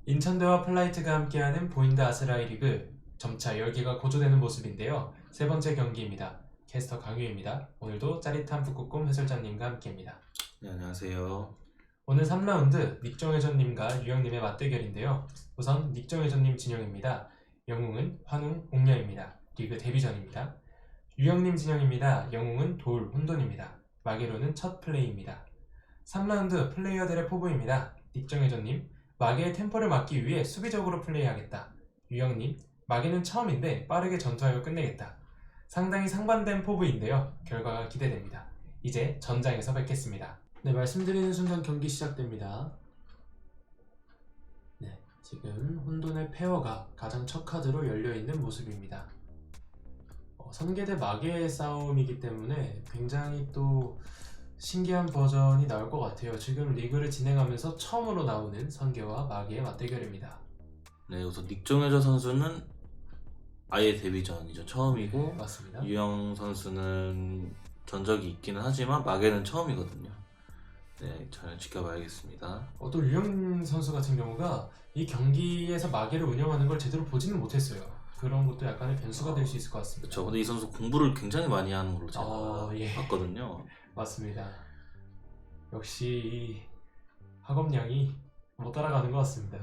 인천대와 플라이트가 함께하는 보인드 아스라이 리그 점차 열기가 고조되는 모습인데요. 세 번째 경기입니다. 캐스터 강유입니다. 오늘도 짜릿한 북극곰 해설자님과 함께입니다. 네, 안녕하세요. 오늘 3라운드 닉정회전님과 유영님의 맞대결인데요. 우선 닉정회전님 진영입니다. 영웅은 환웅, 옥녀입니다. 리그 데뷔전입니다. 유영님 진영입니다. 영웅은 돌, 혼돈입니다. 마계로는 첫 플레이입니다. 3라운드 플레이어들의 포부입니다. 닉정회전님, 마계의 템포를 막기 위해 수비적으로 플레이하겠다. 유영님, 마계는 처음인데 빠르게 전투하여 끝내겠다. 상당히 상반된 포부인데요. 결과가 기대됩니다. 이제 전장에서 뵙겠습니다. 네, 말씀드리는 순간 경기 시작됩니다. 네, 지금 혼돈의 페어가 가장 첫 카드로 열려있는 모습입니다. 선계 대 마계의 싸움이기 때문에 굉장히 또 신기한 버전이 나올 것 같아요. 지금 리그를 진행하면서 처음으로 나오는 선계와 마계의 맞대결입니다. 네, 우선 닉종혜저 선수는 아예 데뷔전이죠. 처음이고, 네, 맞습니다. 유영 선수는 전적이 있기는 하지만 마계는 처음이거든요. 네, 잘 지켜봐야겠습니다. 또 유영 선수 같은 경우가 이 경기에서 마계를 운영하는 걸 제대로 보지는 못했어요. 그런 것도 약간의 변수가 될 수 있을 것 같습니다. 그렇죠. 근데 이 선수 공부를 굉장히 많이 하는 걸로 제가 예. 봤거든요. 맞습니다. 역시 이 학업량이 못 따라가는 것 같습니다.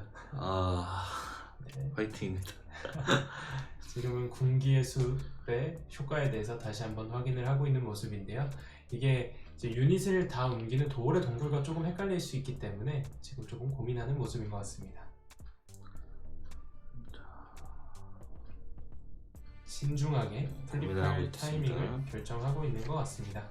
네. 화이팅입니다. 지금은 군기의 숲의 효과에 대해서 다시 한번 확인을 하고 있는 모습인데요. 이게 이제 유닛을 다 옮기는 도울의 동굴과 조금 헷갈릴 수 있기 때문에 지금 조금 고민하는 모습인 것 같습니다. 신중하게 플립할 타이밍을 결정하고 있는 것 같습니다.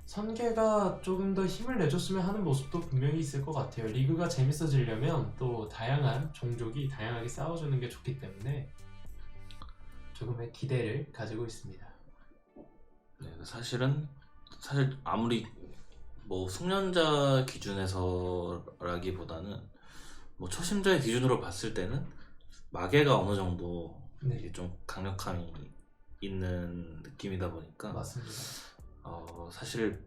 선계가 조금 더 힘을 내줬으면 하는 모습도 분명히 있을 것 같아요. 리그가 재밌어지려면 또 다양한 종족이 다양하게 싸워주는 게 좋기 때문에 조금의 기대를 가지고 있습니다. 네, 사실 아무리 뭐 숙련자 기준에서라기보다는 뭐 초심자의 기준으로 봤을 때는 마계가 어느 정도 이게 좀 강력함이 있는 느낌이다 보니까 맞습니다. 사실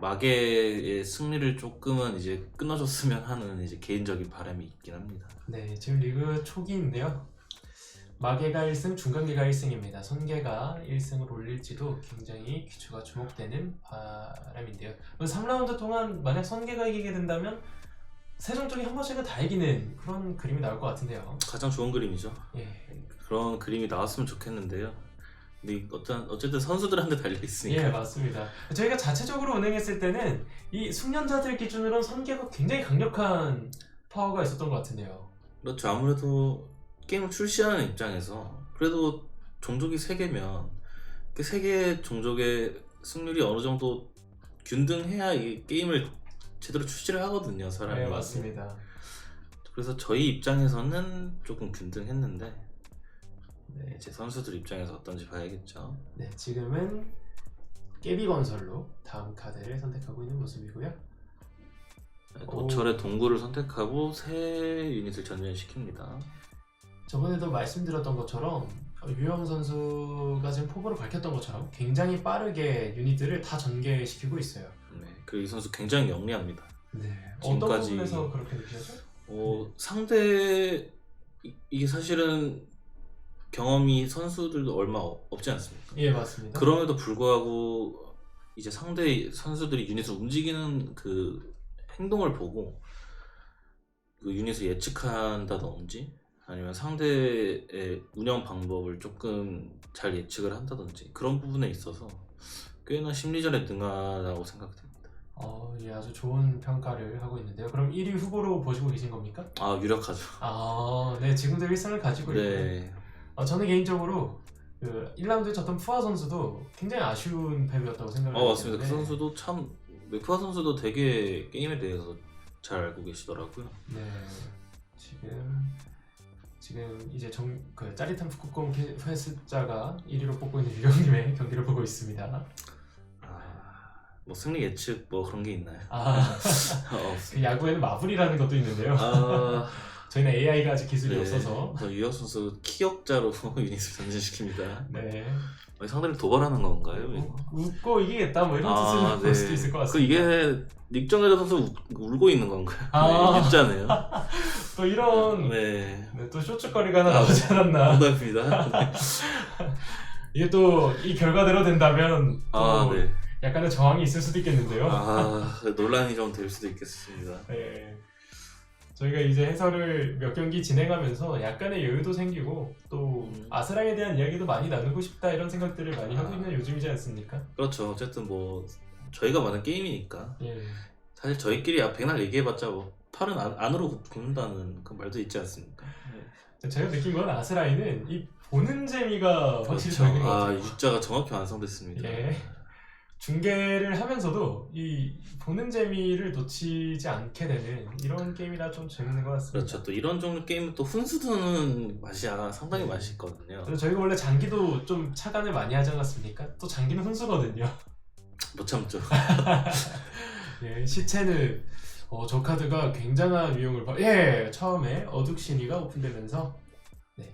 마계의 승리를 조금은 이제 끊어줬으면 하는 이제 개인적인 바람이 있긴 합니다. 네, 지금 리그 초기인데요. 마계가 1승, 중간계가 1승입니다. 선계가 1승을 올릴지도 굉장히 귀추가 주목되는 바람인데요. 3라운드 동안 만약 선계가 이기게 된다면 세 종족이 한 번씩은 다 이기는 그런 그림이 나올 것 같은데요. 가장 좋은 그림이죠. 예. 그런 그림이 나왔으면 좋겠는데요. 근데 어쨌든 선수들한테 달려 있으니까. 예, 맞습니다. 저희가 자체적으로 운행했을 때는 이 숙련자들 기준으로는 선계가 굉장히 강력한 파워가 있었던 것 같은데요. 그렇죠. 아무래도 게임을 출시하는 입장에서 그래도 종족이 3개면 그 3개 종족의 승률이 어느 정도 균등해야 이 게임을 제대로 출시를 하거든요, 사람이. 네, 맞습니다. 그래서 저희 입장에서는 조금 균등했는데 제 선수들 입장에서 어떤지 봐야겠죠. 네, 지금은 깨비건설로 다음 카드를 선택하고 있는 모습이고요. 노철의 동굴을 선택하고 새 유닛을 전진시킵니다. 저번에도 말씀드렸던 것처럼 유영 선수가 지금 포부를 밝혔던 것처럼 굉장히 빠르게 유닛들을 다 전개시키고 있어요. 네, 그리고 이 선수 굉장히 영리합니다. 네, 지금까지 어떤 부분에서 그렇게 느끼셨죠? 이게 사실은 경험이 선수들도 얼마 없지 않습니까? 예, 맞습니다. 그럼에도 불구하고 이제 상대 선수들이 유닛을 움직이는 그 행동을 보고 그 유닛을 예측한다든지 아니면 상대의 운영 방법을 조금 잘 예측을 한다든지 그런 부분에 있어서 꽤나 심리전에 능하다고 생각됩니다. 예, 아주 좋은 평가를 하고 있는데요. 그럼 1위 후보로 보시고 계신 겁니까? 유력하죠. 네, 지금도 1승을 가지고 네. 있고요. 저는 개인적으로 그 1라운드에 졌던 푸아 선수도 굉장히 아쉬운 패배였다고 생각을 맞습니다. 그 선수도 푸아 선수도 되게 게임에 대해서 잘 알고 계시더라고요. 네, 지금 이제 그 짜릿한 북극곰 횟수자가 1위로 뽑고 있는 유영님의 경기를 보고 있습니다. 뭐 승리 예측 뭐 그런 게 있나요? 그 야구에는 마블이라는 것도 있는데요. 저희는 AI가 아직 기술이 네, 없어서. 그래서 유혁 선수 키역자로 유닛을 전진시킵니다. 네. 상대를 도발하는 건가요? 이거? 웃고 이기겠다 뭐 이런 뜻을 볼 수도 있을 것 그 같습니다. 이게 닉정혜자 선수 울고 있는 건가요? 아. 네, 진짜네요. 또 이런 네. 네, 또 쇼츠거리가 하나 나오지 않았나. 정답입니다. 네. 이게 또 이 결과대로 된다면 또 네. 약간의 저항이 있을 수도 있겠는데요. 논란이 좀 될 수도 있겠습니다. 네. 저희가 이제 해설을 몇 경기 진행하면서 약간의 여유도 생기고 또 아스랑에 대한 이야기도 많이 나누고 싶다 이런 생각들을 많이 하고 있는 요즘이지 않습니까? 그렇죠. 어쨌든 뭐 저희가 많은 게임이니까 예. 사실 저희끼리 백날 얘기해봤자 뭐 팔은 안으로 굽는다는 그 말도 있지 않습니까? 제가 느낀 건 아스라이는 이 보는 재미가 확실히 더 있는 것 같아요. U자가 정확히 완성됐습니다. 예. 중계를 하면서도 이 보는 재미를 놓치지 않게 되는 이런 게임이라 좀 재밌는 것 같습니다. 그렇죠. 또 이런 종류 게임은 또 훈수 두는 맛이 상당히 맛이 있거든요. 그래서 저희가 원래 장기도 좀 차관을 많이 하지 않았습니까? 또 장기는 훈수거든요. 못 참죠. 예, 시체는 저 카드가 굉장한 유용을 처음에 어둑신이가 오픈되면서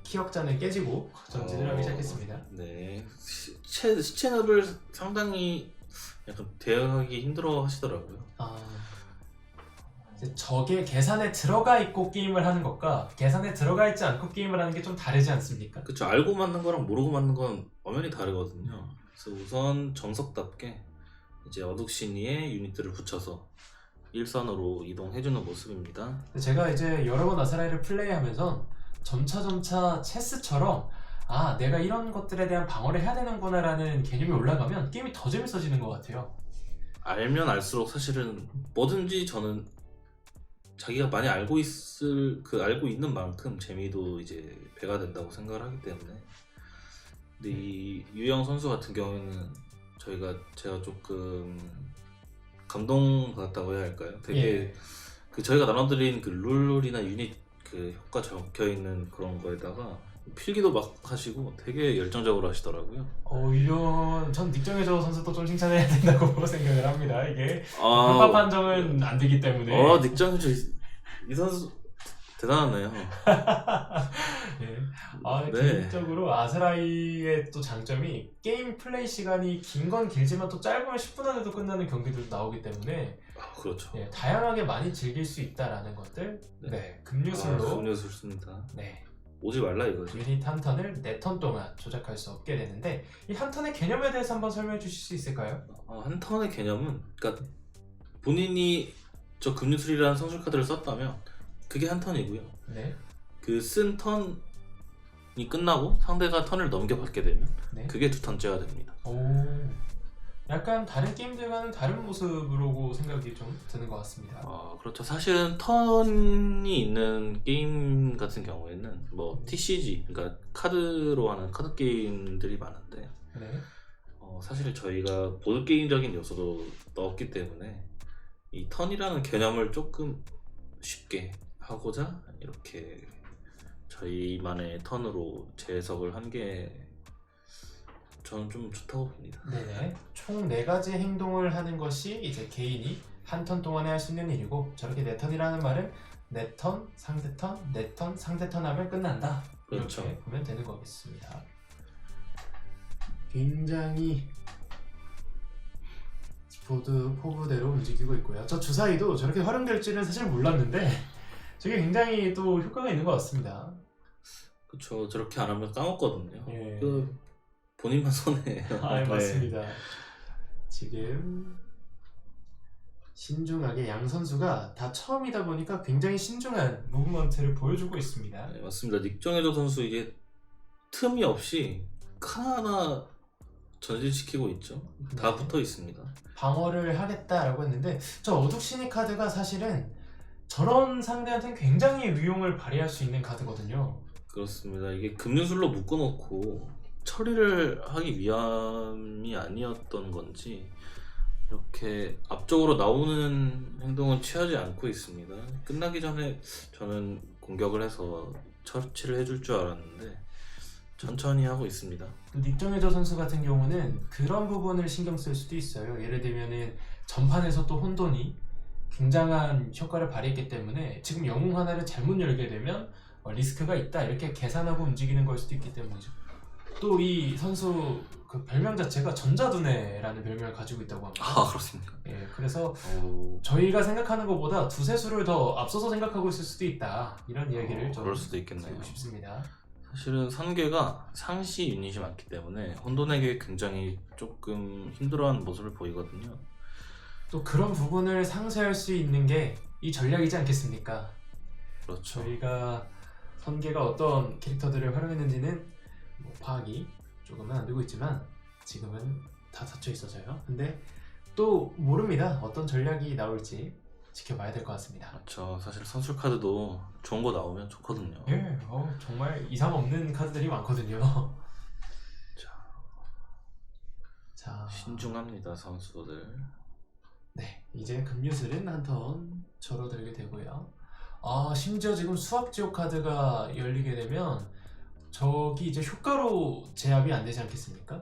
키역자는 깨지고 전진을 하기 시작했습니다. 네, 시체너를 상당히 약간 대응하기 힘들어 하시더라고요. 이제 저게 계산에 들어가 있고 게임을 하는 것과 계산에 들어가 있지 않고 게임을 하는 게 좀 다르지 않습니까? 그렇죠. 알고 맞는 거랑 모르고 맞는 건 엄연히 다르거든요. 그래서 우선 정석답게 이제 어둑신이의 유닛들을 붙여서 일선으로 이동해주는 모습입니다. 제가 이제 여러 번 아스라이를 플레이하면서 점차 체스처럼 내가 이런 것들에 대한 방어를 해야 되는구나 라는 개념이 올라가면 게임이 더 재밌어지는 것 같아요. 알면 알수록 사실은 뭐든지 저는 자기가 많이 알고 있는 만큼 재미도 이제 배가 된다고 생각을 하기 때문에. 근데 이 유영 선수 같은 경우에는 제가 조금 감동받았다고 해야 할까요? 되게 저희가 나눠드린 그 룰이나 유닛 그 효과 적혀 있는 그런 거에다가 필기도 막 하시고 되게 열정적으로 하시더라고요. 이런 전 닉정혜저 선수도 좀 칭찬해야 된다고 생각을 합니다. 이게 편파 판정은 안 되기 때문에. 닉정혜저 이 선수 대단하네요. 개인적으로 아스라이의 또 장점이 게임 플레이 시간이 긴 건 길지만 또 짧으면 10분 안에도 끝나는 경기들도 나오기 때문에 그렇죠. 다양하게 많이 즐길 수 있다라는 것들. 급류술로 급류술 씁니다. 네. 오지 말라 이거죠. 유닛 한 턴을 4턴 동안 조작할 수 없게 되는데 이 한 턴의 개념에 대해서 한번 설명해 주실 수 있을까요? 한 턴의 개념은 그러니까 본인이 저 급류술이라는 성술 카드를 썼다면 그게 한 턴이고요. 네. 그 쓴 턴이 끝나고 상대가 턴을 넘겨받게 되면 그게 2턴째가 됩니다. 약간 다른 게임들과는 다른 모습으로 생각이 좀 드는 것 같습니다. 그렇죠. 사실은 턴이 있는 게임 같은 경우에는 뭐 TCG, 그러니까 카드로 하는 카드 게임들이 많은데 사실 저희가 보드 게임적인 요소도 넣었기 때문에 이 턴이라는 개념을 조금 쉽게 하고자 이렇게 저희만의 턴으로 재해석을 한 게 저는 좀 좋다고 봅니다. 네네. 총 4가지 행동을 하는 것이 이제 개인이 한 턴 동안에 할 수 있는 일이고, 저렇게 4턴이라는 말은 4턴, 상대 턴, 4턴, 상대 턴 하면 끝난다. 그렇죠. 이렇게 보면 되는 거겠습니다. 굉장히 보드 포부대로 움직이고 있고요. 저 주사위도 저렇게 활용될 줄은 사실 몰랐는데 저게 굉장히 또 효과가 있는 것 같습니다. 그렇죠. 저렇게 안 하면 까먹거든요. 예. 본인만 손해예요. 맞습니다. 지금 신중하게 양 선수가 다 처음이다 보니까 굉장히 신중한 무브먼트를 보여주고 있습니다. 네, 맞습니다. 닉정혜조 선수 이게 틈이 없이 하나하나 전진시키고 있죠. 다 붙어 있습니다. 방어를 하겠다라고 했는데 저 어둑신이 카드가 사실은 저런 상대한테는 굉장히 위용을 발휘할 수 있는 카드거든요. 그렇습니다. 이게 급류술로 묶어놓고 처리를 하기 위함이 아니었던 건지 이렇게 앞쪽으로 나오는 행동은 취하지 않고 있습니다. 끝나기 전에 저는 공격을 해서 처치를 해줄 줄 알았는데 천천히 하고 있습니다. 닉정혜저 선수 같은 경우는 그런 부분을 신경 쓸 수도 있어요. 예를 들면은 전판에서 또 혼돈이 굉장한 효과를 발휘했기 때문에 지금 영웅 하나를 잘못 열게 되면 리스크가 있다 이렇게 계산하고 움직이는 걸 수도 있기 때문이죠. 또 이 선수 그 별명 자체가 전자두뇌라는 별명을 가지고 있다고 합니다. 아 그렇습니까? 예, 그래서 오, 저희가 생각하는 것보다 두세 수를 더 앞서서 생각하고 있을 수도 있다 이런 이야기를 좀 그럴 수도 있겠네요. 드리고 싶습니다. 사실은 선계가 상시 유닛이 많기 때문에 혼돈에게 굉장히 조금 힘들어하는 모습을 보이거든요. 또 그런 부분을 상쇄할 수 있는 게 이 전략이지 않겠습니까? 그렇죠. 저희가 선계가 어떤 캐릭터들을 활용했는지는 뭐 파악이 조금은 안 되고 있지만 지금은 다 닫혀 있어서요. 근데 또 모릅니다. 어떤 전략이 나올지 지켜봐야 될 것 같습니다. 그렇죠. 사실 선술 카드도 좋은 거 나오면 좋거든요. 예, 정말 이상 없는 카드들이 많거든요. 자, 신중합니다 선수들. 네, 이제 금유술은 한 턴 줄어들게 되고요. 아, 심지어 지금 수학지옥 카드가 열리게 되면 저기 이제 효과로 제압이 안 되지 않겠습니까?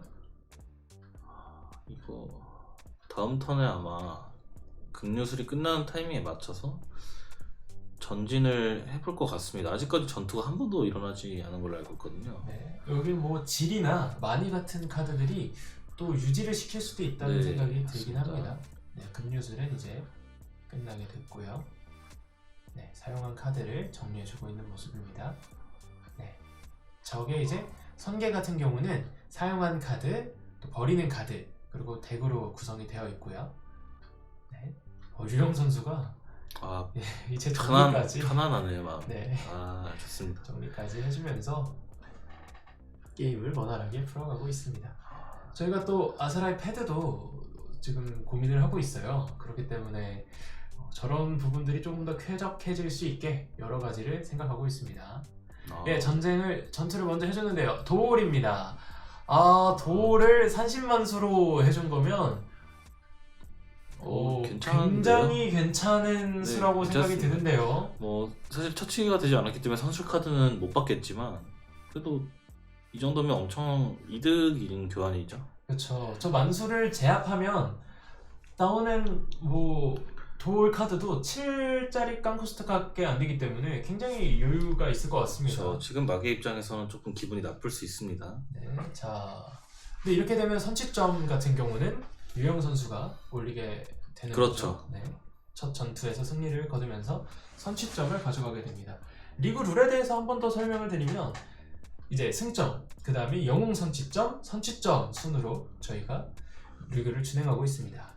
이거 다음 턴에 아마 극류술이 끝나는 타이밍에 맞춰서 전진을 해볼 것 같습니다. 아직까지 전투가 한 번도 일어나지 않은 걸로 알고 있거든요. 네, 여기 뭐 질이나 마니 같은 카드들이 또 유지를 시킬 수도 있다는 네, 생각이 들긴 맞습니다. 합니다. 네, 금유술은 이제 끝나게 됐고요. 네, 사용한 카드를 정리해주고 있는 모습입니다. 네, 저게 이제 선계 같은 경우는 사용한 카드, 또 버리는 카드, 그리고 덱으로 구성이 되어 있고요. 네, 유영 선수가 아 이제 정리까지 편안하네요 마음. 네, 아 좋습니다. 정리까지 해주면서 게임을 원활하게 풀어가고 있습니다. 저희가 또 아스라이 패드도 지금 고민을 하고 있어요. 그렇기 때문에 저런 부분들이 조금 더 쾌적해질 수 있게 여러 가지를 생각하고 있습니다. 예, 전투를 먼저 해주는데요. 도올입니다. 아, 도올을 산신만수로 해준 거면 괜찮은데요? 굉장히 괜찮은 네, 수라고 생각이 괜찮습니다. 드는데요. 뭐 사실 처치가 되지 않았기 때문에 선술 카드는 못 받겠지만 그래도 이 정도면 엄청 이득인 교환이죠. 그렇죠. 저 만수를 제압하면 나오는 뭐 도올 카드도 7짜리 깡코스트밖에 안 되기 때문에 굉장히 여유가 있을 것 같습니다. 그렇죠. 지금 마계 입장에서는 조금 기분이 나쁠 수 있습니다. 네, 자, 근데 이렇게 되면 선취점 같은 경우는 유영 선수가 올리게 되는 그렇죠. 거죠. 네, 첫 전투에서 승리를 거두면서 선취점을 가져가게 됩니다. 리그 룰에 대해서 한 번 더 설명을 드리면 이제 승점, 그 다음에 영웅 선취점, 선취점 순으로 저희가 리그를 진행하고 있습니다.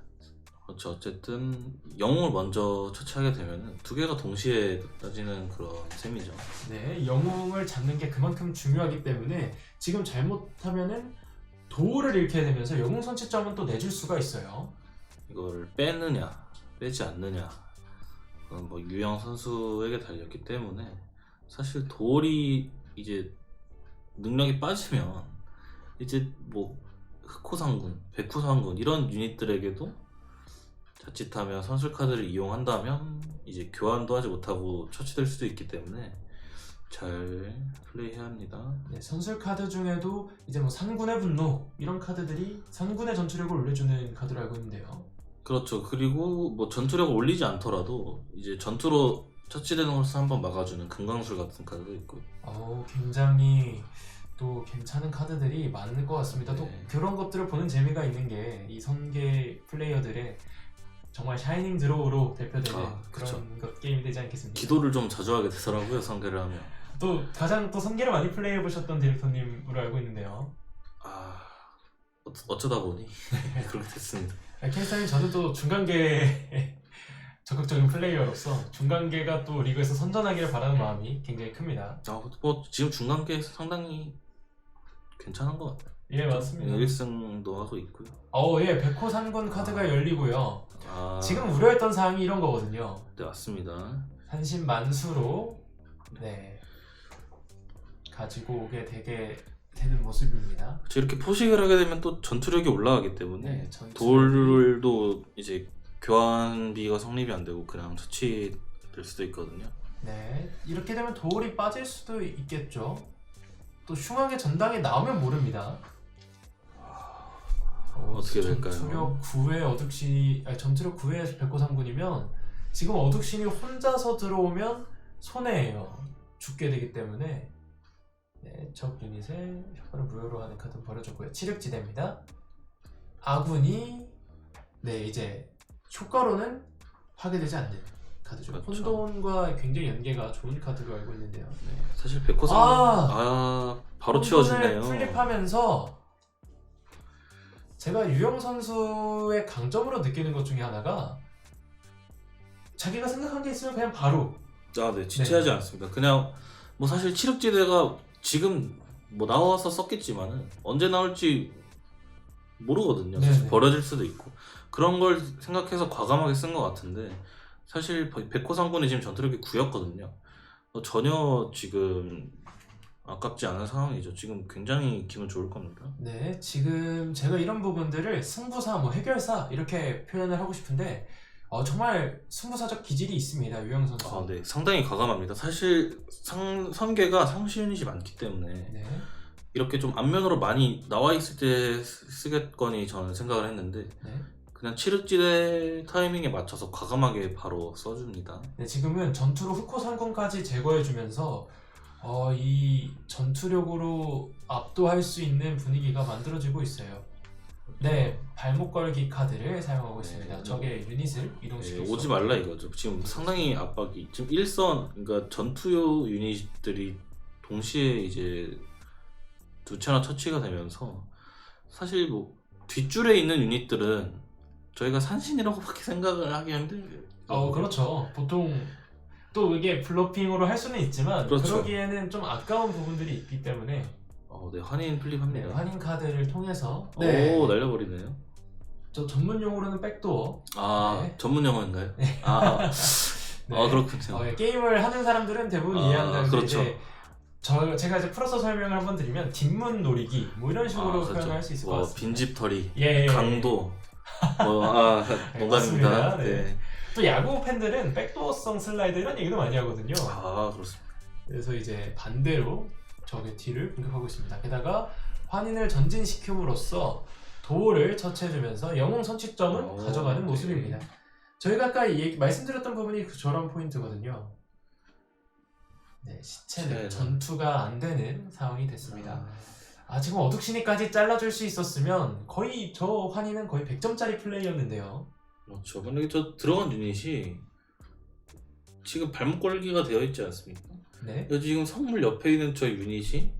그렇죠. 어쨌든 영웅을 먼저 처치하게 되면 두 개가 동시에 따지는 그런 셈이죠. 네, 영웅을 잡는 게 그만큼 중요하기 때문에 지금 잘못하면은 도를 잃게 되면서 영웅 선취점은 또 내줄 수가 있어요. 이걸 빼느냐 빼지 않느냐 그건 뭐 유영 선수에게 달렸기 때문에 사실 도올이 이제 능력이 빠지면 이제 뭐 흑호상군, 백호상군 이런 유닛들에게도 자칫하면 선술 카드를 이용한다면 이제 교환도 하지 못하고 처치될 수도 있기 때문에 잘 플레이해야 합니다. 네, 선술 카드 중에도 이제 뭐 산군의 분노 이런 카드들이 산군의 전투력을 올려주는 카드로 알고 있는데요. 그렇죠. 그리고 뭐 전투력을 올리지 않더라도 이제 전투로 처치되는 것을 한번 막아주는 금강술 같은 카드도 있고요. 굉장히 또 괜찮은 카드들이 많을 것 같습니다. 또 네. 그런 것들을 보는 재미가 있는 게 이 선계 플레이어들의 정말 샤이닝 드로우로 대표되는 그쵸. 그런 게임이 되지 않겠습니까? 기도를 좀 자주 하게 되더라고요 성계를 하면. 또 가장 또 선계를 많이 플레이해 보셨던 디렉터님으로 알고 있는데요. 어쩌다 보니 그렇게 됐습니다. 캐스터님, 저는 또 중간계 적극적인 플레이어로서 중간계가 또 리그에서 선전하기를 바라는 마음이 굉장히 큽니다. 뭐 지금 중간계 상당히 괜찮은 것 같아요. 예, 맞습니다. 1승도 하고 있고요. 예, 백호 산군 카드가 열리고요. 아, 지금 우려했던 사항이 이런 거거든요. 네 맞습니다. 산신 만수로 가지고 오게 되는 모습입니다. 이렇게 포식을 하게 되면 또 전투력이 올라가기 때문에 네, 돌도 이제 교환비가 성립이 안 되고 그냥 처치될 수도 있거든요. 네, 이렇게 되면 도울이 빠질 수도 있겠죠. 또 흉악의 전당에 나오면 모릅니다. 어떻게 될까요? 전투력 9회 전투력 9회 백호상군이면 지금 어둑신이 혼자서 들어오면 손해예요. 죽게 되기 때문에 네, 적 유닛에 효과를 무효로 하는 카드는 버려줬고요. 치륵지대입니다. 아군이 네 이제 효과로는 파괴되지 않는 카드죠. 그렇죠. 혼돈과 굉장히 연계가 좋은 카드로 알고 있는데요. 네, 사실 백호상 바로 혼돈을 치워지네요. 플립하면서 제가 유영 선수의 강점으로 느끼는 것 중에 하나가 자기가 생각한 게 있으면 그냥 바로 네, 지체하지 않습니다. 그냥 뭐 사실 치륵지대가 지금 뭐 나와서 썼겠지만은 언제 나올지 모르거든요. 사실 네네. 버려질 수도 있고 그런 걸 생각해서 과감하게 쓴 것 같은데 사실 백호상군이 지금 전투력이 9였거든요. 전혀 지금 아깝지 않은 상황이죠. 지금 굉장히 기분 좋을 겁니다. 네, 지금 제가 이런 부분들을 승부사, 뭐 해결사 이렇게 표현을 하고 싶은데 정말 승부사적 기질이 있습니다, 유영 선수. 네, 상당히 과감합니다. 사실 선계가 상시 유닛이 많기 때문에 네, 이렇게 좀 앞면으로 많이 나와 있을 때 쓰겠거니 저는 생각을 했는데 네. 그냥 치륵지대 타이밍에 맞춰서 과감하게 바로 써줍니다. 네, 지금은 전투로 흑호 상군까지 제거해주면서 이 전투력으로 압도할 수 있는 분위기가 만들어지고 있어요. 네, 발목 걸기 카드를 사용하고 있습니다. 네. 적의 유닛을 이동시킬 수 오지 없게. 말라 이거죠. 지금 상당히 압박이 지금 1선 그러니까 전투요 유닛들이 동시에 이제 두 차나 처치가 되면서 사실 뭐 뒷줄에 있는 유닛들은 저희가 산신이라고밖에 생각을 하기 힘들. 그렇죠. 보통 또 이게 블러핑으로 할 수는 있지만 그렇죠. 그러기에는 좀 아까운 부분들이 있기 때문에 네, 환인 네, 플립합니다. 환인 카드를 통해서 오, 날려버리네요. 저 전문 용어로는 백도어. 네. 전문 영어인가요? 네. 그렇군요. 게임을 하는 사람들은 대부분 이해한다는데 그렇죠. 이제 제가 이제 풀어서 설명을 한번 드리면 뒷문 노리기 뭐 이런 식으로 그렇죠. 표현할 수 있을 것 같습니다. 빈집털이, 예. 강도, 농담입니다. 맞습니다. 네. 네. 또 야구 팬들은 백도어성 슬라이드 이런 얘기도 많이 하거든요. 그렇습니다. 그래서 이제 반대로 적의 뒤를 공격하고 있습니다. 게다가 환인을 전진시킴으로써 도어를 처치해주면서 영웅 선취점은 가져가는 네. 모습입니다. 저희가 아까 말씀드렸던 부분이 저런 포인트거든요. 네, 시체는 전투가 안 되는 상황이 됐습니다. 지금 어둑신이까지 잘라줄 수 있었으면 거의 저 환희는 거의 100점짜리 플레이였는데요. 그렇죠. 근데 저 들어간 유닛이 지금 발목 걸기가 되어 있지 않습니까? 네. 지금 성물 옆에 있는 저 유닛이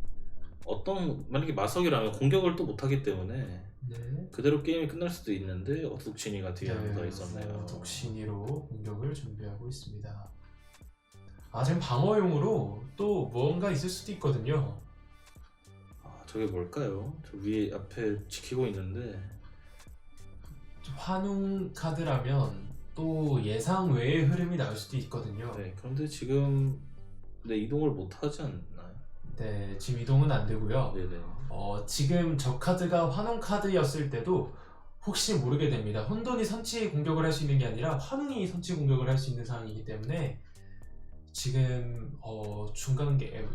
만약에 마석이라면 공격을 또 못하기 때문에 네. 그대로 게임이 끝날 수도 있는데 어둑신이가 뒤에 앉아 있었네요. 어둑신이로 공격을 준비하고 있습니다. 지금 방어용으로 또 뭔가 있을 수도 있거든요. 저게 뭘까요? 저 위에 앞에 지키고 있는데 환웅 카드라면 또 예상 외의 흐름이 나올 수도 있거든요. 네, 그런데 지금 이동을 못 하지 않나요? 네, 지금 이동은 안 되고요. 네네. 지금 저 카드가 환웅 카드였을 때도 혹시 모르게 됩니다. 혼돈이 선취 공격을 할 수 있는 게 아니라 환웅이 선취 공격을 할 수 있는 상황이기 때문에 지금 중간계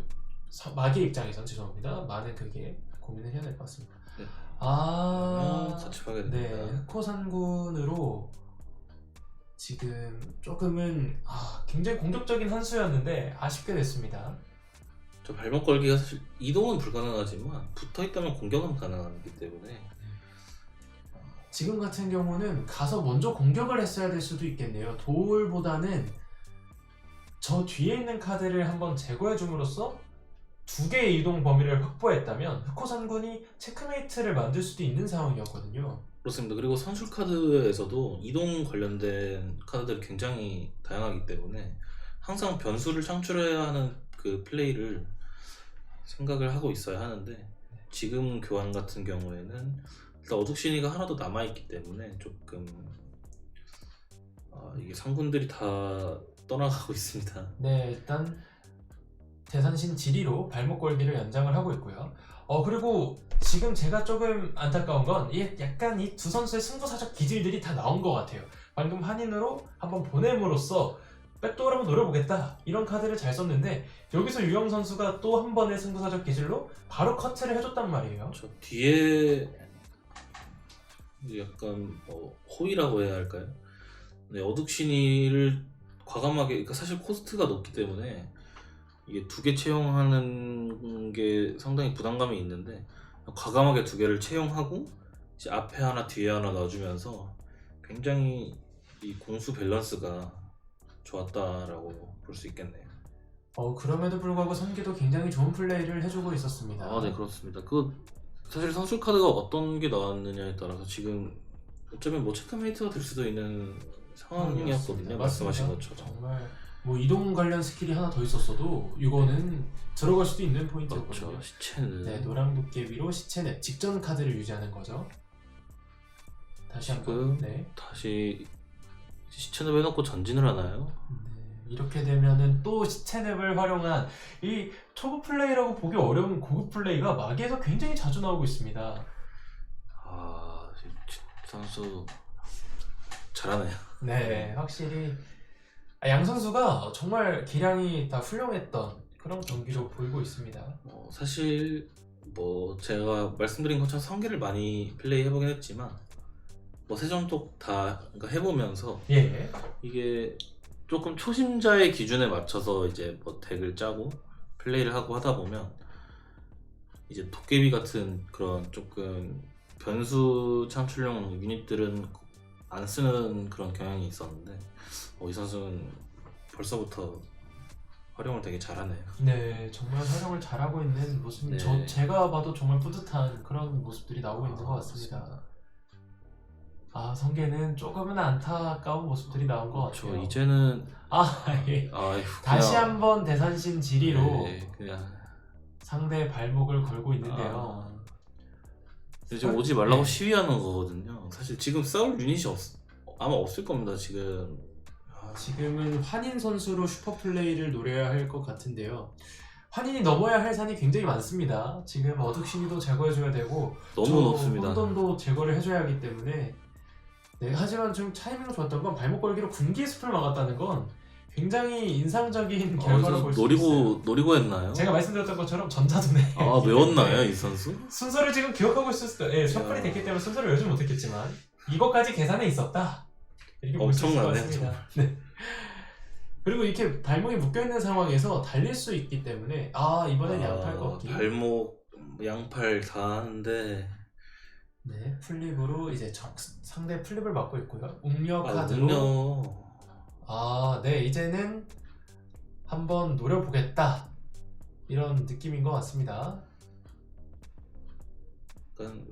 마의 입장에선 죄송합니다. 많은 그게 고민을 해야 될 것 같습니다. 네. 네, 됩니다. 흑호산군으로 지금 조금은 굉장히 공격적인 한 수였는데 아쉽게 됐습니다. 저 발목 걸기가 사실 이동은 불가능하지만 붙어있다면 공격은 가능하기 때문에 지금 같은 경우는 가서 먼저 공격을 했어야 될 수도 있겠네요. 도울보다는 저 뒤에 있는 카드를 한번 제거해 줌으로써 두 개의 이동 범위를 확보했다면 흑호산군이 체크메이트를 만들 수도 있는 상황이었거든요. 그렇습니다. 그리고 선술 카드에서도 이동 관련된 카드들이 굉장히 다양하기 때문에 항상 변수를 창출해야 하는 그 플레이를 생각을 하고 있어야 하는데 지금 교환 같은 경우에는 일단 어둑신이가 하나 더 남아있기 때문에 조금 이게 상군들이 다 떠나가고 있습니다. 네, 일단 대산신 지리로 발목 걸기를 연장을 하고 있고요. 그리고 지금 제가 조금 안타까운 건 약간 이 두 선수의 승부사적 기질들이 다 나온 것 같아요. 방금 한인으로 한번 보냄으로써 백도어를 한번 노려보겠다 이런 카드를 잘 썼는데 여기서 유영 선수가 또 한 번의 승부사적 기질로 바로 커트를 해줬단 말이에요. 저 뒤에 약간 호의라고 해야 할까요? 네, 어둑신이를 과감하게, 그러니까 사실 코스트가 높기 때문에 이게 두 개 채용하는 게 상당히 부담감이 있는데 과감하게 두 개를 채용하고 이제 앞에 하나 뒤에 하나 놔주면서 굉장히 이 공수 밸런스가 좋았다라고 볼 수 있겠네요. 그럼에도 불구하고 선기도 굉장히 좋은 플레이를 해주고 있었습니다. 아, 네, 그렇습니다. 그 사실 선술 카드가 어떤 게 나왔느냐에 따라서 지금 어쩌면 뭐 체크메이트가 될 수도 있는 상황이었거든요. 말씀하신 것처럼. 정말 뭐 이동 관련 스킬이 하나 더 있었어도 이거는 들어갈 수도 있는 포인트였거든요. 그렇죠. 시체는 네, 노랑 도깨비로 시체는 직전 카드를 유지하는 거죠. 다시 한번. 지금 네. 다시 시체를 해놓고 전진을 하나요? 네, 이렇게 되면은 또 시체냅을 활용한 이 초보 플레이라고 보기 어려운 고급 플레이가 마기에서 굉장히 자주 나오고 있습니다. 아, 선수 잘하네요. 네, 확실히 양 선수가 정말 기량이 다 훌륭했던 그런 경기로 보이고 있습니다. 사실 뭐 제가 말씀드린 것처럼 성기를 많이 플레이 해보긴 했지만 뭐 세종독 다 그러니까 해보면서 예. 이게 조금 초심자의 기준에 맞춰서 이제 뭐 덱을 짜고 플레이를 하고 하다 보면 이제 도깨비 같은 그런 조금 변수 창출용 유닛들은 안 쓰는 그런 경향이 있었는데 이 선수는 벌써부터 활용을 되게 잘하네요. 네, 정말 활용을 잘하고 있는 모습. 네. 제가 봐도 정말 뿌듯한 그런 모습들이 나오고 있는 것 같습니다. 맞습니다. 성계는 조금은 안타까운 모습들이 나온 것 그렇죠. 같아요. 이제는 예. 아이고, 다시 그냥- 한번 대산신 지리로 네, 그냥 상대의 발목을 걸고 있는데요. 지금 오지 말라고 네. 시위하는 거거든요. 사실 지금 싸울 유닛이 아마 없을 겁니다. 지금 지금은 환인 선수로 슈퍼플레이를 노려야 할 것 같은데요. 환인이 넘어야 할 산이 굉장히 많습니다. 지금 어둑신이도 제거해줘야 되고 너무 높습니다. 혼돈도 제거를 해줘야 하기 때문에 네, 하지만 좀 타이밍이 좋았던 건 발목 걸기로 군기의 숲을 막았다는 건 굉장히 인상적인 결과를 볼 수 있어요. 노리고 했나요? 제가 말씀드렸던 것처럼 전자도네. 외웠나요 이 선수? 순서를 지금 기억하고 있었을 때, 셔플이 야. 됐기 때문에 순서를 외우지 못했겠지만 이것까지 계산에 있었다. 이렇게 볼 수 있을 것 엄청나네, 같습니다. 네. 그리고 이렇게 발목이 묶여 있는 상황에서 달릴 수 있기 때문에 이번엔 양팔 꺾기. 발목 양팔 다 하는데 네, 플립으로 이제 상대 플립을 막고 있고요. 웅녀 카드로. 네, 이제는 한번 노려보겠다. 이런 느낌인 것 같습니다. 약간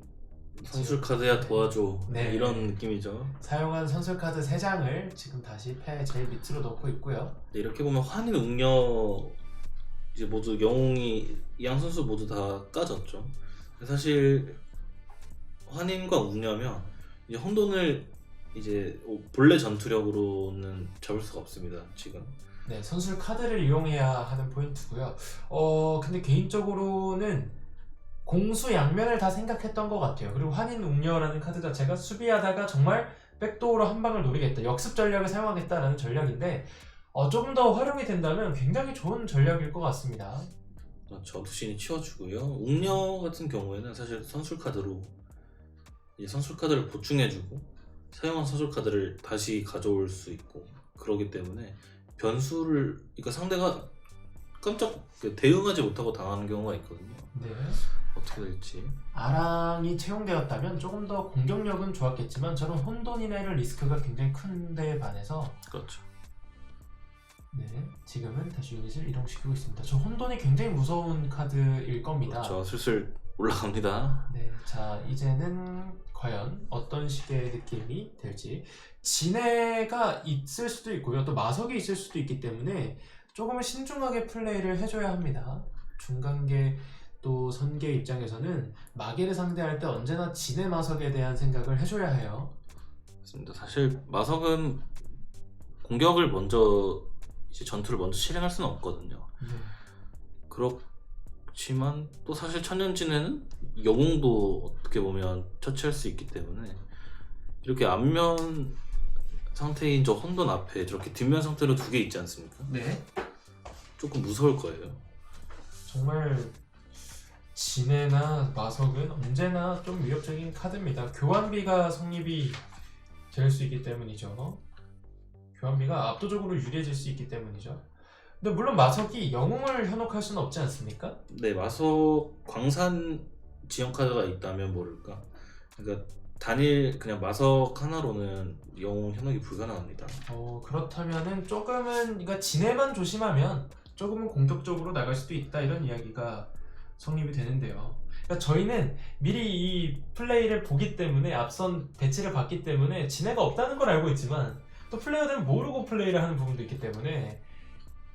선술 카드야 도와줘. 네. 이런 느낌이죠. 사용한 선술 카드 3장을 지금 다시 패 제일 밑으로 넣고 있고요. 네, 이렇게 보면 환인 웅녀 이제 모두 영웅이 양 선수 모두 다 까졌죠. 사실 환인과 웅녀면 이제 혼돈을 이제 본래 전투력으로는 잡을 수가 없습니다. 지금. 네, 선술 카드를 이용해야 하는 포인트고요. 근데 개인적으로는 공수 양면을 다 생각했던 것 같아요. 그리고 환인 웅녀라는 카드 자체가 수비하다가 정말 백도어로 한 방을 노리겠다, 역습 전략을 사용하겠다라는 전략인데 조금 더 활용이 된다면 굉장히 좋은 전략일 것 같습니다. 어둑신이 치워주고요. 웅녀 같은 경우에는 사실 선술 카드로 이제 선술 카드를 보충해주고 사용한 선술 카드를 다시 가져올 수 있고 그러기 때문에 변수를 그러니까 상대가 깜짝 대응하지 못하고 당하는 경우가 있거든요. 네. 어떻게 될지. 아랑이 채용되었다면 조금 더 공격력은 좋았겠지만 저는 혼돈이나 이런 리스크가 굉장히 큰 데에 반해서 그렇죠. 네, 지금은 다시 유닛을 이동시키고 있습니다. 저 혼돈이 굉장히 무서운 카드일 겁니다. 그렇죠. 슬슬 올라갑니다. 네, 자 이제는 과연 어떤 식의 느낌이 될지. 진해가 있을 수도 있고요, 또 마석이 있을 수도 있기 때문에 조금은 신중하게 플레이를 해줘야 합니다. 중간계 또 선계 입장에서는 마계를 상대할 때 언제나 진해 마석에 대한 생각을 해줘야 해요. 맞습니다. 사실 마석은 공격을 먼저 이제 전투를 먼저 실행할 수는 없거든요. 네. 그렇지만 또 사실 천년진에는 영웅도 어떻게 보면 처치할 수 있기 때문에 이렇게 앞면 상태인 저 혼돈 앞에 저렇게 뒷면 상태로 두 개 있지 않습니까? 네. 조금 무서울 거예요. 정말 진해나 마석은 언제나 좀 위협적인 카드입니다. 교환비가 성립이 될 수 있기 때문이죠. 교환비가 압도적으로 유리해질 수 있기 때문이죠. 근데 물론 마석이 영웅을 현혹할 수는 없지 않습니까? 네, 마석 광산 지형 카드가 있다면 모를까. 그러니까 단일 그냥 마석 하나로는 영웅 현혹이 불가능합니다. 그렇다면은 조금은 그러니까 진해만 조심하면 조금은 공격적으로 나갈 수도 있다 이런 이야기가 성립이 되는데요. 그러니까 저희는 미리 이 플레이를 보기 때문에 앞선 배치를 봤기 때문에 진해가 없다는 걸 알고 있지만 또 플레이어들은 모르고 플레이를 하는 부분도 있기 때문에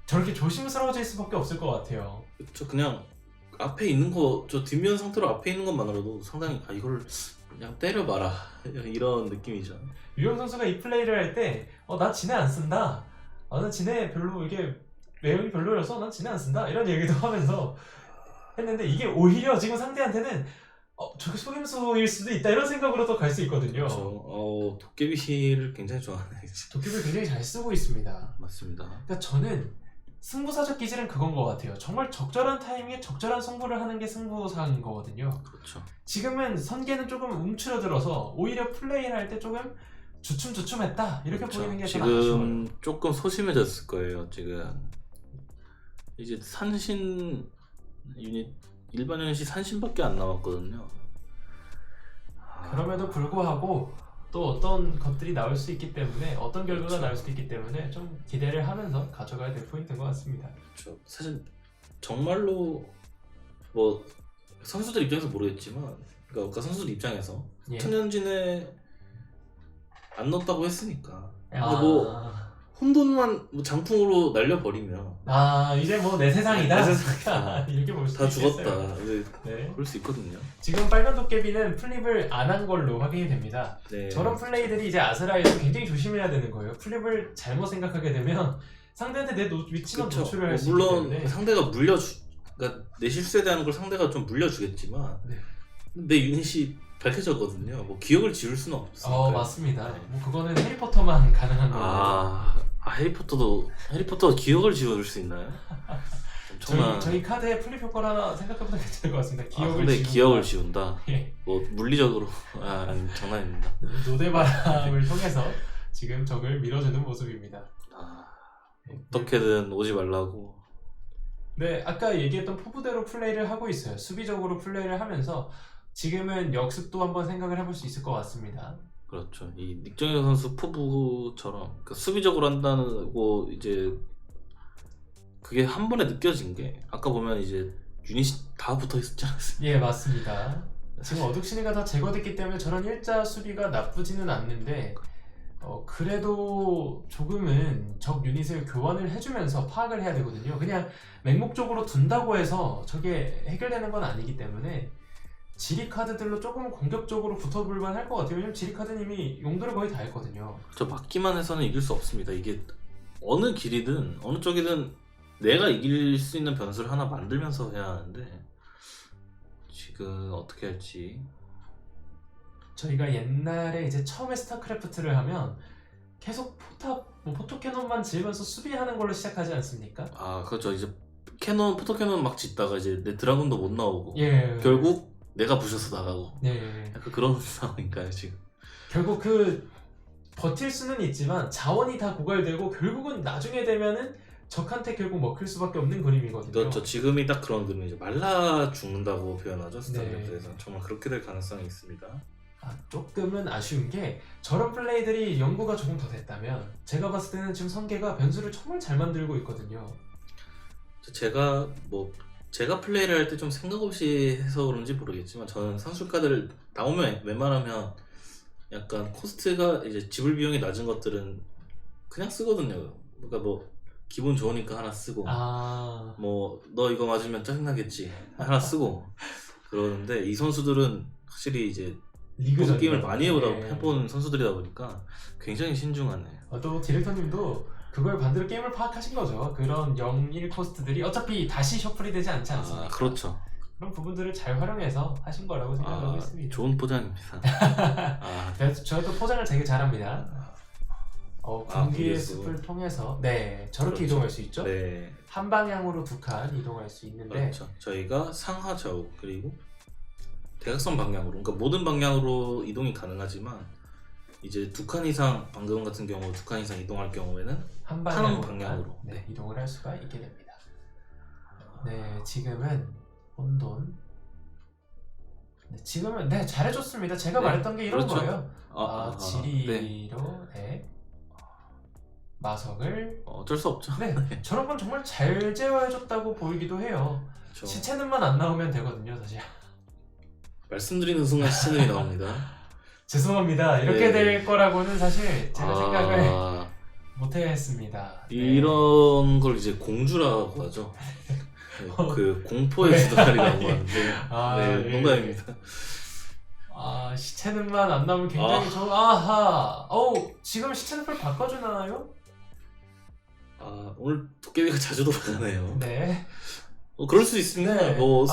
저렇게 조심스러워질 수밖에 없을 것 같아요. 그쵸, 그냥 앞에 있는 거, 저 뒷면 상태로 앞에 있는 것만으로도 상당히 이걸 그냥 때려봐라 이런 느낌이죠. 유영 선수가 이 플레이를 할 때 나 진해 안 쓴다. 난 진해 별로 이게 외형이 별로여서 난 진해 안 쓴다. 이런 얘기도 하면서 했는데 이게 오히려 지금 상대한테는 저게 속임수일 수도 있다 이런 생각으로 또 갈 수 있거든요. 그렇죠. 도깨비를 굉장히 좋아하네. 도끼를 굉장히 잘 쓰고 있습니다. 맞습니다. 그러니까 저는 승부사적 기질은 그건 것 같아요. 정말 적절한 타이밍에 적절한 승부를 하는 게 승부사인 거거든요. 그렇죠. 지금은 선계는 조금 움츠러들어서 오히려 플레이를 할 때 조금 주춤주춤했다 이렇게 그렇죠. 보이는 게 좀 아쉬워요. 지금 조금 소심해졌을 거예요. 지금 이제 산신 유닛 일반 유닛이 산신밖에 안 남았거든요. 그럼에도 불구하고 또 어떤 것들이 나올 수 있기 때문에 어떤 결과가 그렇죠. 나올 수도 있기 때문에 좀 기대를 하면서 가져가야 될 포인트인 것 같습니다. 그렇죠. 사실 정말로 뭐 선수들 입장에서 모르겠지만, 그러니까 선수들 입장에서 예. 천연진에 안 넣었다고 했으니까. 근데 아, 뭐 혼돈만 뭐 장풍으로 날려버리면 이제 뭐 내 세상이다. 내 세상이다. 이렇게 볼 수도 다 있겠어요. 죽었다. 근데 네. 그럴 수 있거든요. 지금 빨간 도깨비는 플립을 안 한 걸로 확인이 됩니다. 네. 저런 플레이들이 이제 아스라에서 굉장히 조심해야 되는 거예요. 플립을 잘못 생각하게 되면 상대한테 내 위치만 그쵸. 노출을 할 수 있기 물론 때문에 상대가 그러니까 내 실수에 대한 걸 상대가 좀 물려주겠지만 네. 내 유닛이 밝혀졌거든요. 뭐 기억을 지울 수는 없으니까. 맞습니다. 네. 뭐 그거는 해리포터만 가능한 거예요. 해리포터도 기억을 지울 수 있나요? 엄청난. 저희 카드의 플립 효과를 하나 생각해보면 괜찮을 것 같습니다. 기억을 상대 지운다. 기억을 지운다. 예. 뭐 물리적으로 아니, 장난입니다. 노대바람을 통해서 지금 적을 밀어주는 모습입니다. 어떻게든 오지 말라고. 네, 아까 얘기했던 포부대로 플레이를 하고 있어요. 수비적으로 플레이를 하면서 지금은 역습도 한번 생각을 해볼 수 있을 것 같습니다. 그렇죠. 이 닉정현 선수 포부처럼 그러니까 수비적으로 한다고 이제 그게 한 번에 느껴진 게 아까 보면 이제 유닛이 다 붙어 있었지 않았어요? 예, 맞습니다. 지금 어둑신이가 다 제거됐기 때문에 저런 일자 수비가 나쁘지는 않는데 그래도 조금은 적 유닛을 교환을 해주면서 파악을 해야 되거든요. 그냥 맹목적으로 둔다고 해서 저게 해결되는 건 아니기 때문에 지리 카드들로 조금 공격적으로 붙어볼만 할 것 같아요. 왜냐면 지리 카드는 이미 용도를 거의 다 했거든요. 저 막기만 해서는 이길 수 없습니다. 이게 어느 길이든 어느 쪽이든 내가 이길 수 있는 변수를 하나 만들면서 해야 하는데 지금 어떻게 할지. 저희가 옛날에 이제 처음에 스타크래프트를 하면 계속 포토캐논만 지으면서 수비하는 걸로 시작하지 않습니까? 그렇죠. 이제 포토캐논 막 짓다가 이제 내 드라군도 못 나오고 예. 결국 내가 부셔서 나가고 네. 약간 그런 상황인가요 지금? 결국 버틸 수는 있지만 자원이 다 고갈되고 결국은 나중에 되면은 적한테 결국 먹힐 수밖에 없는 그림이거든요. 그렇죠. 지금이 딱 그런 그림이죠. 말라 죽는다고 표현하죠. 스타크래프트에서. 네. 정말 그렇게 될 가능성이 있습니다. 조금은 아쉬운 게 저런 플레이들이 연구가 조금 더 됐다면 제가 봤을 때는 지금 선계가 변수를 정말 잘 만들고 있거든요. 제가 플레이를 할 때 좀 생각 없이 해서 그런지 모르겠지만 저는 산술 카드를 나오면 웬만하면 약간 코스트가 이제 지불 비용이 낮은 것들은 그냥 쓰거든요. 그러니까 뭐 기분 좋으니까 하나 쓰고 뭐 너 이거 맞으면 짜증나겠지 하나 쓰고 그러는데 이 선수들은 확실히 이제 리그 게임을 많이 네. 해본 선수들이다 보니까 굉장히 신중하네. 또 디렉터님도 그걸 반대로 게임을 파악하신 거죠. 그런 0-1 코스트들이 어차피 다시 셔플이 되지 않지 않습니까? 그렇죠. 그런 부분들을 잘 활용해서 하신 거라고 생각하고 있습니다. 좋은 포장입니다. 저도 포장을 되게 잘합니다. 군기의 그래서. 숲을 통해서 저렇게 그렇죠. 이동할 수 있죠. 네. 한 방향으로 2칸 이동할 수 있는데 그렇죠. 저희가 상하 좌우 그리고 대각선 방향으로, 그러니까 모든 방향으로 이동이 가능하지만 이제 2칸 이상 방금 같은 경우 2칸 이상 이동할 경우에는 한 방향으로. 방향으로 네, 이동을 할 수가 있게 됩니다. 네, 지금은 혼돈. 네, 지금은 네 잘해줬습니다. 제가 네, 말했던 게 이런 그렇죠. 거예요. 네. 지리로 네. 마석을 어쩔 수 없죠. 네 저런 건 정말 잘 제어해줬다고 보이기도 해요. 그렇죠. 시체는만 안 나오면 되거든요, 사실. 말씀드리는 순간 시체들이 나옵니다. 죄송합니다. 이렇게 네. 될 거라고는 사실 제가 생각을 아, 못했습니다. 네. 이런 걸 이제 공주라고 하죠. 네, 그 공포의 네. 주다리라고 하는데 아, 네, 예. 농담입니다. 시체는만 안 나오면 굉장히 좋은. 아하. 지금 시체는을 바꿔주나요? 오늘 도깨비가 자주 돌아가네요. 네. 그럴 수 있습니다. 네. 뭐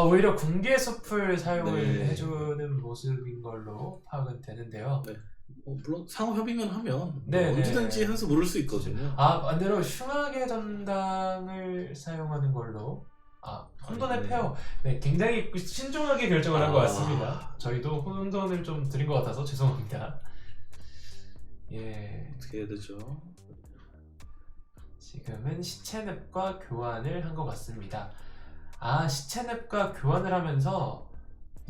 오히려 궁계 숲을 사용을 네. 해주는 모습인 걸로 파악은 되는데요. 네. 물론 상호 협의만 하면 네, 언제든지 네. 한 수 물을 수 있거든요. 반대로 흉악의 전당을 사용하는 걸로. 혼돈의 네. 폐허. 네, 굉장히 신중하게 결정을 한 것 아. 같습니다. 저희도 혼돈을 좀 드린 것 같아서 죄송합니다. 예. 어떻게 해야 되죠? 지금은 시체냅과 교환을 한 것 같습니다. 시체냅과 교환을 하면서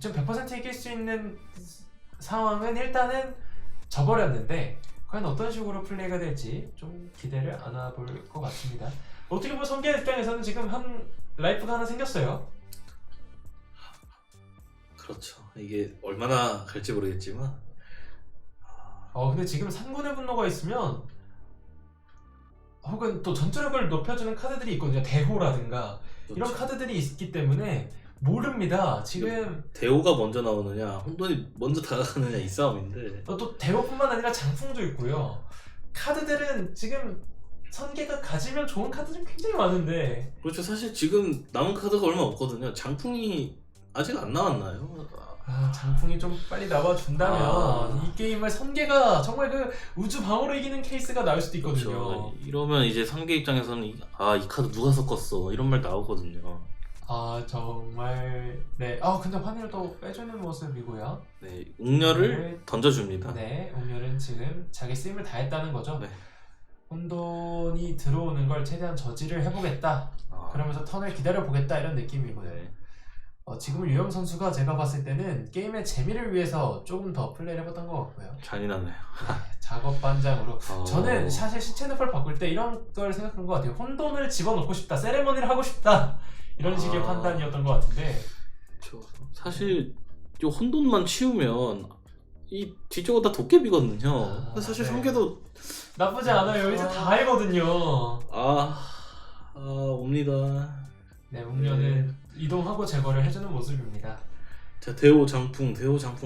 좀 100% 이길 수 있는 상황은 일단은 져버렸는데 과연 어떤 식으로 플레이가 될지 좀 기대를 안아볼 것 같습니다. 어떻게 보면 성계 입장에서는 지금 한 라이프가 하나 생겼어요. 그렇죠. 이게 얼마나 갈지 모르겠지만 근데 지금 산군의 분노가 있으면 혹은 또 전투력을 높여주는 카드들이 있거든요. 대호라든가 이런 그렇죠. 카드들이 있기 때문에 모릅니다. 지금 대호가 먼저 나오느냐 혼돈이 먼저 다가가느냐 이 싸움인데 또 대호뿐만 아니라 장풍도 있고요. 카드들은 지금 선계가 가지면 좋은 카드들이 굉장히 많은데 그렇죠. 사실 지금 남은 카드가 얼마 없거든요. 장풍이 아직 안 나왔나요? 장풍이 좀 빨리 나와준다면 이 게임을 선계가 정말 그 우주 방어로 이기는 케이스가 나올 수도 있거든요. 그렇죠. 이러면 이제 상계 입장에서는 이 카드 누가 섞었어 이런 말 나오거든요. 정말 네. 근데 환희를 또 빼주는 모습이고요. 네, 웅녀를 던져줍니다. 네, 웅렬은 지금 자기 쓰임을 다했다는 거죠. 네. 혼돈이 들어오는 걸 최대한 저지를 해보겠다. 그러면서 턴을 기다려보겠다 이런 느낌이고요. 네. 지금 유영 선수가 제가 봤을 때는 게임의 재미를 위해서 조금 더 플레이를 해봤던 것 같고요. 잔인하네요. 작업 반장으로 저는 사 사실 시체늪을 바꿀 때 이런 걸 생각한 것 같아요. 혼돈을 집어넣고 싶다, 세레머니를 하고 싶다 이런 식의 판단이었던 것 같은데 사실 이 혼돈만 치우면 이 뒤쪽은 다 도깨비거든요. 사실 네. 성계도 나쁘지 않아요. 이제 다 알거든요. 옵니다. 네, 웅녀는 이동하고 제거를 해주는 모습입니다. 자, 대호 장풍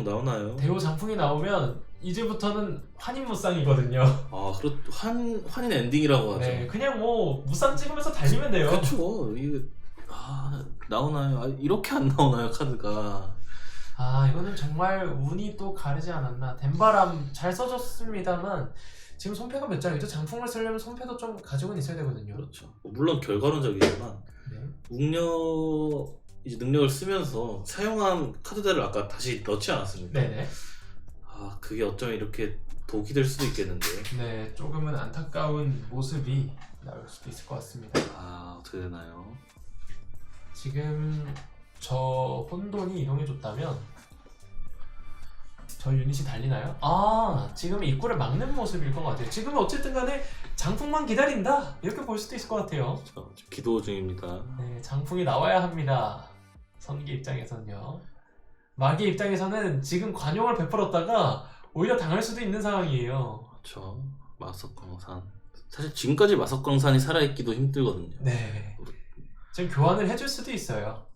나오나요? 대호 장풍이 나오면 이제부터는 환인 무쌍이거든요. 환인 엔딩이라고 하죠. 네, 그냥 뭐 무쌍 찍으면서 달리면 돼요. 그렇죠. 이거 나오나요? 이렇게 안 나오나요 카드가? 이거는 정말 운이 또 가르지 않았나. 덴바람 잘 써줬습니다만 지금 손패가 몇 장이죠? 장풍을 쓰려면 손패도 좀 가지고는 있어야 되거든요. 그렇죠. 물론 결과론적이지만 네. 웅녀 이제 능력을 쓰면서 사용한 카드들을 아까 다시 넣지 않았습니까? 네네. 그게 어쩌면 이렇게 독이 될 수도 있겠는데요. 네, 조금은 안타까운 모습이 나올 수도 있을 것 같습니다. 어떻게 되나요? 지금 저 혼돈이 이동해줬다면 저 유닛이 달리나요? 지금 입구를 막는 모습일 것 같아요. 지금은 어쨌든 간에 장풍만 기다린다 이렇게 볼 수도 있을 것 같아요. 지금 기도 중입니다. 네, 장풍이 나와야 합니다. 선기 입장에서는요. 마기 입장에서는 지금 관용을 베풀었다가 오히려 당할 수도 있는 상황이에요. 그렇죠. 마석광산. 사실 지금까지 마석광산이 살아있기도 힘들거든요. 네. 지금 교환을 해줄 수도 있어요.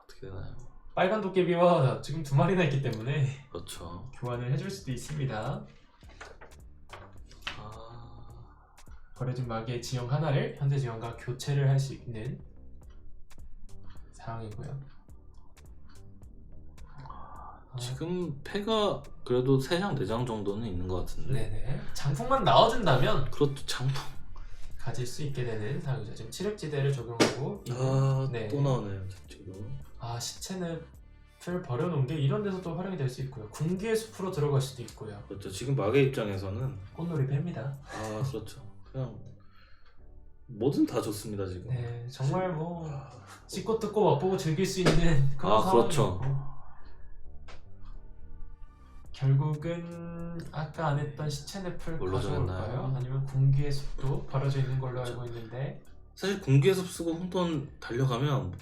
어떻게 되나요? 빨간 도깨비와 지금 2마리나 있기 때문에 그렇죠. 교환을 해줄 수도 있습니다. 버려진 마기의 지형 하나를 현재 지형과 교체를 할 수 있는 상황이고요. 지금 패가 그래도 3장 4장 정도는 있는 것 같은데. 네네. 장풍만 나와준다면 그렇죠. 장풍. 가질 수 있게 되는 상황이죠. 지금 치력지대를 적용하고 또 나오네요. 지금. 시체는 숲을 버려놓은 게 이런 데서도 활용이 될 수 있고요. 군기의 숲으로 들어갈 수도 있고요. 그렇죠. 지금 마계 입장에서는 꽃놀이 팹니다. 그렇죠. 그냥 뭐든 다 좋습니다 지금. 네, 정말 뭐 씻고 뜯고 맛보고 즐길 수 있는 그런 그렇죠. 상황이고 결국은 아까 안 했던 시체늪을 뭘로 가져올까요? 정했나요? 아니면 군기의 숲도 버려져 있는 걸로 알고 있는데 사실 군기의 숲 쓰고 혼돈 달려가면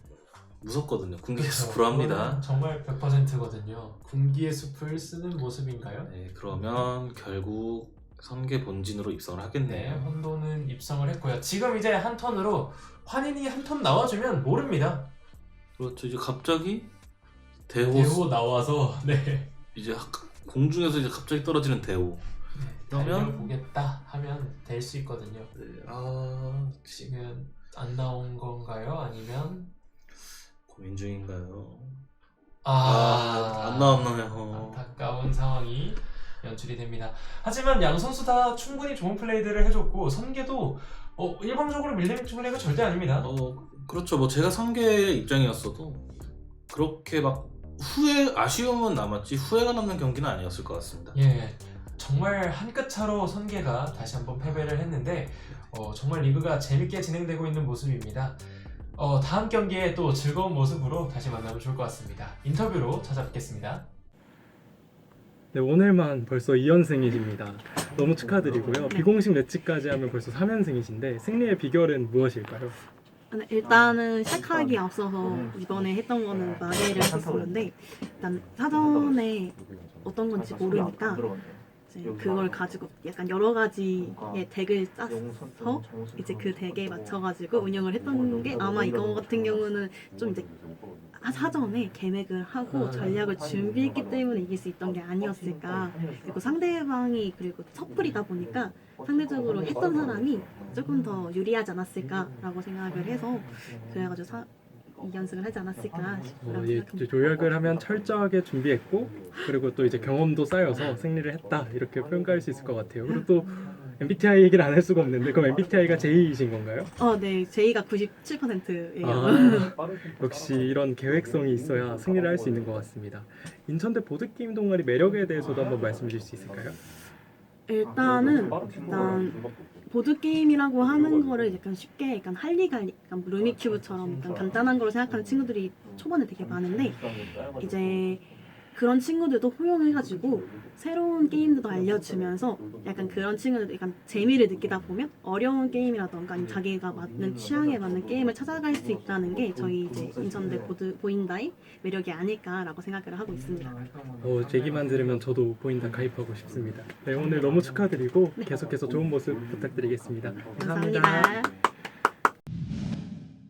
무섭거든요. 군기의 그렇죠. 숲으로 합니다. 그거는 정말 100%거든요. 군기의 숲을 쓰는 모습인가요? 네, 그러면 결국 선계 본진으로 입성을 네, 하겠네요. 혼돈은 입성을 했고요. 지금 이제 한 턴으로 환인이 한 턴 나와주면 모릅니다. 그렇죠. 이제 갑자기 대호, 대호 나와서 네. 이제 공중에서 이제 갑자기 떨어지는 대호. 그러면 달려보겠다 하면 될 수 있거든요. 네, 지금 안 나온 건가요? 아니면 고민 중인가요? 안 안 나왔나요? 안타까운 상황이 연출이 됩니다. 하지만 양 선수 다 충분히 좋은 플레이들을 해줬고 선계도 일방적으로 밀리는 플레이가 절대 아닙니다. 그렇죠. 뭐 제가 선계 입장이었어도 그렇게 막 아쉬움은 남았지 후회가 남는 경기는 아니었을 것 같습니다. 예, 정말 한 끗 차로 선계가 다시 한번 패배를 했는데 정말 리그가 재밌게 진행되고 있는 모습입니다. 다음 경기에 또 즐거운 모습으로 다시 만나면 좋을 것 같습니다. 인터뷰로 찾아뵙겠습니다. 네, 오늘만 벌써 2연승이십니다. 너무 축하드리고요. 비공식 매치까지 하면 벌써 3연승이신데 승리의 비결은 무엇일까요? 일단은 시작하기 앞서서 이번에 했던 거는 마개를 했었는데 일단 사전에 어떤 건지 모르니까 이제 그걸 가지고 약간 여러 가지의 덱을 짜서 이제 그 덱에 맞춰가지고 운영을 했던 게 아마 이거 같은 경우는 좀 이제 사전에 계획을 하고 전략을 준비했기 때문에 이길 수 있던 게 아니었을까. 그리고 상대방이 그리고 섣불이다 보니까 상대적으로 했던 사람이 조금 더 유리하지 않았을까라고 생각을 해서 그래가지고 2연승을 하지 않았을까 싶라고 이제 생각합니다. 조약을 하면 철저하게 준비했고 그리고 또 이제 경험도 쌓여서 승리를 했다 이렇게 평가할 수 있을 것 같아요. 그리고 또 MBTI 얘기를 안 할 수가 없는데 그럼 MBTI가 J이신 건가요? 네, 제이가 97%예요. 역시 이런 계획성이 있어야 승리를 할 수 있는 것 같습니다. 인천대 보드게임 동아리 매력에 대해서도 한번 말씀 주실 수 있을까요? 일단 보드게임이라고 하는 거를 약간 쉽게 약간 할리갈리, 약간 루미큐브처럼 약간 간단한 걸로 생각하는 친구들이 초반에 되게 많은데 이제 그런 친구들도 호용해가지고 새로운 게임들도 알려주면서 약간 그런 친구들도 약간 재미를 느끼다 보면 어려운 게임이라던가 아니면 자기가 맞는 취향에 맞는 게임을 찾아갈 수 있다는 게 저희 이제 인천대 보인다의 매력이 아닐까라고 생각을 하고 있습니다. 제 얘기만 들으면 저도 보인다 가입하고 싶습니다. 네, 오늘 너무 축하드리고 계속해서 좋은 모습 부탁드리겠습니다. 감사합니다. 감사합니다.